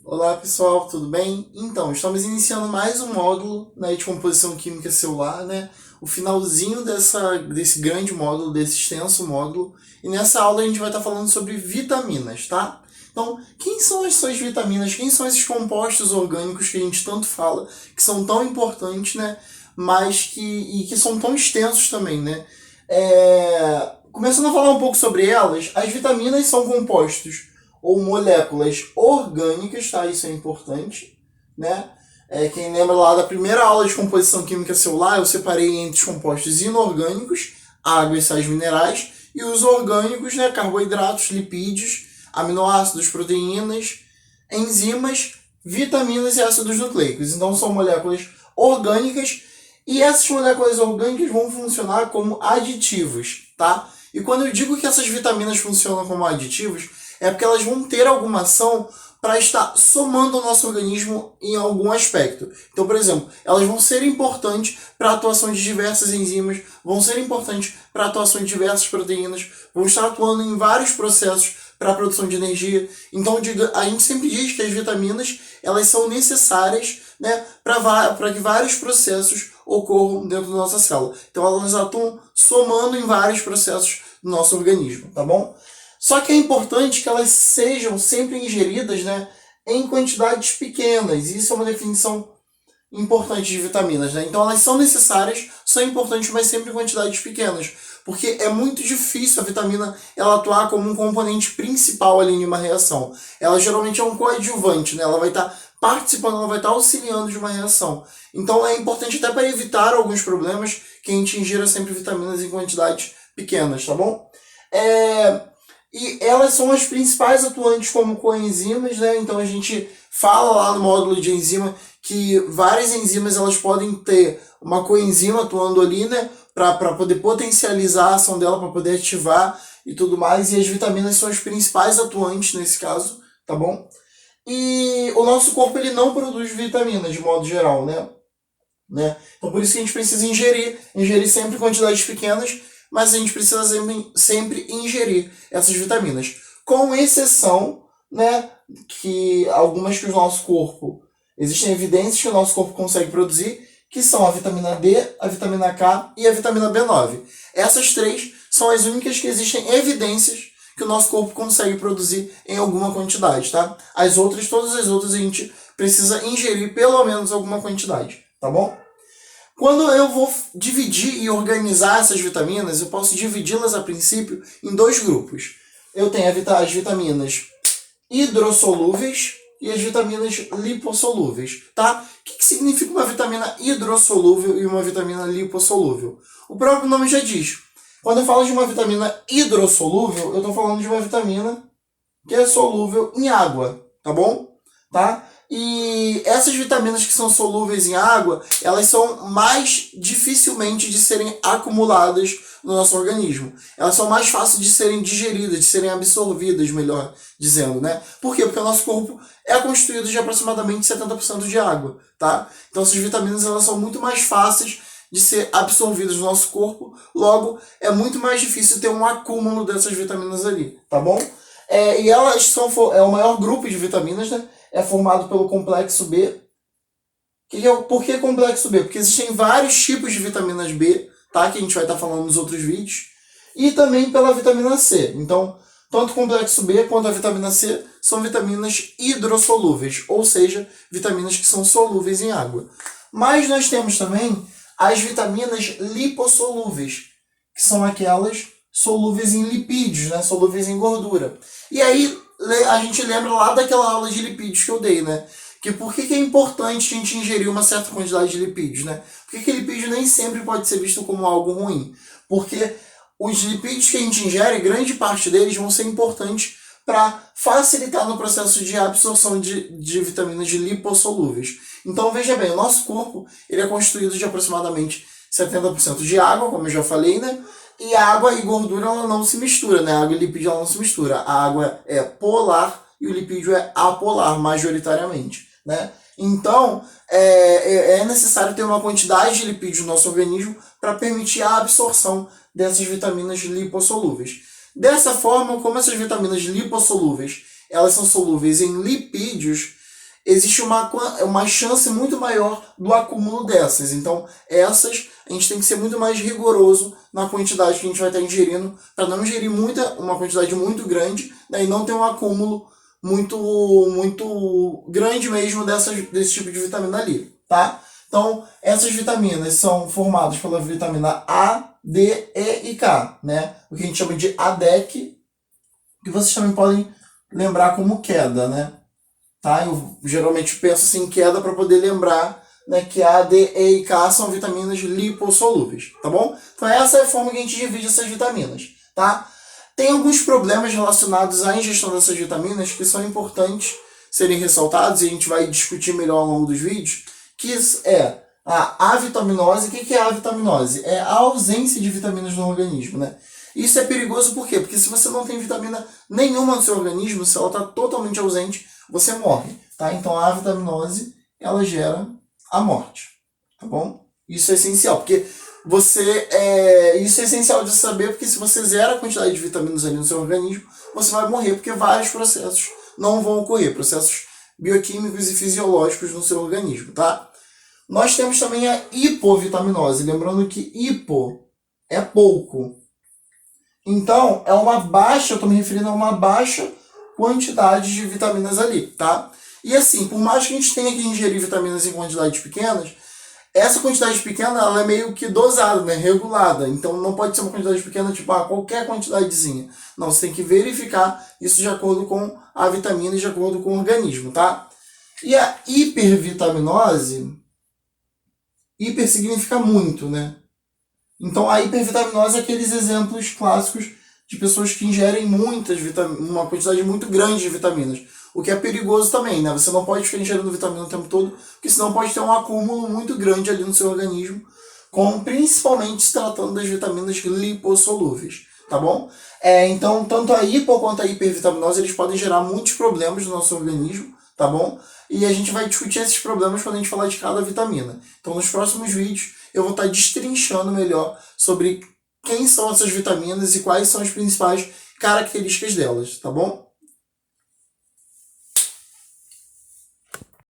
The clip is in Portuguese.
Olá pessoal, tudo bem? Então, estamos iniciando mais um módulo, né, de composição química celular, né? O finalzinho desse grande módulo, desse extenso módulo. E nessa aula a gente vai estar falando sobre vitaminas, tá? Então, quem são essas vitaminas? Quem são esses compostos orgânicos que a gente tanto fala, que são tão importantes, né? Mas que são tão extensos também, né? Começando a falar um pouco sobre elas, as vitaminas são compostos ou moléculas orgânicas, tá? Isso é importante, né? Quem lembra lá da primeira aula de composição química celular, eu separei entre os compostos inorgânicos, água e sais minerais, e os orgânicos, né? Carboidratos, lipídios, aminoácidos, proteínas, enzimas, vitaminas e ácidos nucleicos. Então são moléculas orgânicas e essas moléculas orgânicas vão funcionar como aditivos, tá? E quando eu digo que essas vitaminas funcionam como aditivos, é porque elas vão ter alguma ação para estar somando ao nosso organismo em algum aspecto. Então, por exemplo, elas vão ser importantes para a atuação de diversas enzimas, vão ser importantes para a atuação de diversas proteínas, vão estar atuando em vários processos para a produção de energia. Então, a gente sempre diz que as vitaminas elas são necessárias, né, para que vários processos ocorram dentro da nossa célula. Então, elas atuam somando em vários processos do nosso organismo, tá bom? Só que é importante que elas sejam sempre ingeridas, né, em quantidades pequenas. Isso é uma definição importante de vitaminas, né? Então elas são necessárias, são importantes, mas sempre em quantidades pequenas. Porque é muito difícil a vitamina ela atuar como um componente principal ali em uma reação. Ela geralmente é um coadjuvante, né? Ela vai estar participando, ela vai estar auxiliando de uma reação. Então é importante até para evitar alguns problemas que a gente ingira sempre vitaminas em quantidades pequenas, tá bom? E elas são as principais atuantes como coenzimas, né? Então a gente fala lá no módulo de enzima que várias enzimas elas podem ter uma coenzima atuando ali, né? Para poder potencializar a ação dela, para poder ativar e tudo mais. E as vitaminas são as principais atuantes nesse caso, tá bom? E o nosso corpo ele não produz vitaminas de modo geral, né? Então por isso que a gente precisa ingerir sempre quantidades pequenas, mas a gente precisa sempre ingerir essas vitaminas. Com exceção, né, que algumas que o nosso corpo, existem evidências que o nosso corpo consegue produzir, que são a vitamina D, a vitamina K e a vitamina B9. Essas três são as únicas que existem evidências que o nosso corpo consegue produzir em alguma quantidade, tá? Todas as outras a gente precisa ingerir pelo menos alguma quantidade, tá bom? Quando eu vou dividir e organizar essas vitaminas, eu posso dividi-las a princípio em dois grupos. Eu tenho as vitaminas hidrossolúveis e as vitaminas lipossolúveis, tá? O que significa uma vitamina hidrossolúvel e uma vitamina lipossolúvel? O próprio nome já diz. Quando eu falo de uma vitamina hidrossolúvel, eu estou falando de uma vitamina que é solúvel em água, tá bom? Tá? E essas vitaminas que são solúveis em água, elas são mais dificilmente de serem acumuladas no nosso organismo. Elas são mais fáceis de serem digeridas, de serem absorvidas, melhor dizendo, né? Por quê? Porque o nosso corpo é constituído de aproximadamente 70% de água, tá? Então essas vitaminas elas são muito mais fáceis de ser absorvidas no nosso corpo, logo é muito mais difícil ter um acúmulo dessas vitaminas ali, tá bom? E elas são o maior grupo de vitaminas, né? É formado pelo complexo B. Por que complexo B? Porque existem vários tipos de vitaminas B, tá? Que a gente vai estar falando nos outros vídeos. E também pela vitamina C. Então, tanto o complexo B quanto a vitamina C são vitaminas hidrossolúveis, ou seja, vitaminas que são solúveis em água. Mas nós temos também as vitaminas lipossolúveis, que são aquelas solúveis em lipídios, né? Solúveis em gordura. E aí a gente lembra lá daquela aula de lipídios que eu dei, né? Que por que é importante a gente ingerir uma certa quantidade de lipídios, né? Por que lipídio nem sempre pode ser visto como algo ruim? Porque os lipídios que a gente ingere, grande parte deles vão ser importantes para facilitar no processo de absorção de vitaminas lipossolúveis. Então veja bem, o nosso corpo ele é constituído de aproximadamente 70% de água, como eu já falei, né? E água e gordura ela não se mistura, né? A água e lipídio ela não se mistura. A água é polar e o lipídio é apolar, majoritariamente, né? Então, é necessário ter uma quantidade de lipídios no nosso organismo para permitir a absorção dessas vitaminas lipossolúveis. Dessa forma, como essas vitaminas lipossolúveis elas são solúveis em lipídios, existe uma chance muito maior do acúmulo dessas. Então, essas a gente tem que ser muito mais rigoroso na quantidade que a gente vai estar ingerindo, para não ingerir uma quantidade muito grande, né, e não ter um acúmulo muito grande mesmo desse tipo de vitamina ali, tá? Então, essas vitaminas são formadas pela vitamina A, D, E e K, né? O que a gente chama de ADEC, que vocês também podem lembrar como queda, né? Tá? Eu geralmente penso assim, em queda para poder lembrar, né, que A, D, E e K são vitaminas lipossolúveis, tá bom? Então essa é a forma que a gente divide essas vitaminas, tá? Tem alguns problemas relacionados à ingestão dessas vitaminas que são importantes serem ressaltados e a gente vai discutir melhor ao longo dos vídeos, que é a avitaminose. O que é a avitaminose? É a ausência de vitaminas no organismo, né? Isso é perigoso por quê? Porque se você não tem vitamina nenhuma no seu organismo, se ela está totalmente ausente, você morre, tá? Então a avitaminose, ela gera a morte, tá bom? Isso é essencial, porque isso é essencial de saber, porque se você zera a quantidade de vitaminas ali no seu organismo, você vai morrer, porque vários processos não vão ocorrer, processos bioquímicos e fisiológicos no seu organismo, tá? Nós temos também a hipovitaminose, lembrando que hipo é pouco. Então, é uma baixa, eu estou me referindo a uma baixa quantidade de vitaminas ali, tá? E assim, por mais que a gente tenha que ingerir vitaminas em quantidades pequenas, essa quantidade pequena, ela é meio que dosada, né? Regulada. Então, não pode ser uma quantidade pequena, tipo, qualquer quantidadezinha. Não, você tem que verificar isso de acordo com a vitamina e de acordo com o organismo, tá? E a hipervitaminose, hiper significa muito, né? Então, a hipervitaminose é aqueles exemplos clássicos de pessoas que ingerem uma quantidade muito grande de vitaminas. O que é perigoso também, né? Você não pode ficar ingerindo vitamina o tempo todo, porque senão pode ter um acúmulo muito grande ali no seu organismo, principalmente se tratando das vitaminas lipossolúveis, tá bom? Então, tanto a hipo quanto a hipervitaminose, eles podem gerar muitos problemas no nosso organismo, tá bom? E a gente vai discutir esses problemas quando a gente falar de cada vitamina. Então, nos próximos vídeos, eu vou estar destrinchando melhor sobre quem são essas vitaminas e quais são as principais características delas, tá bom?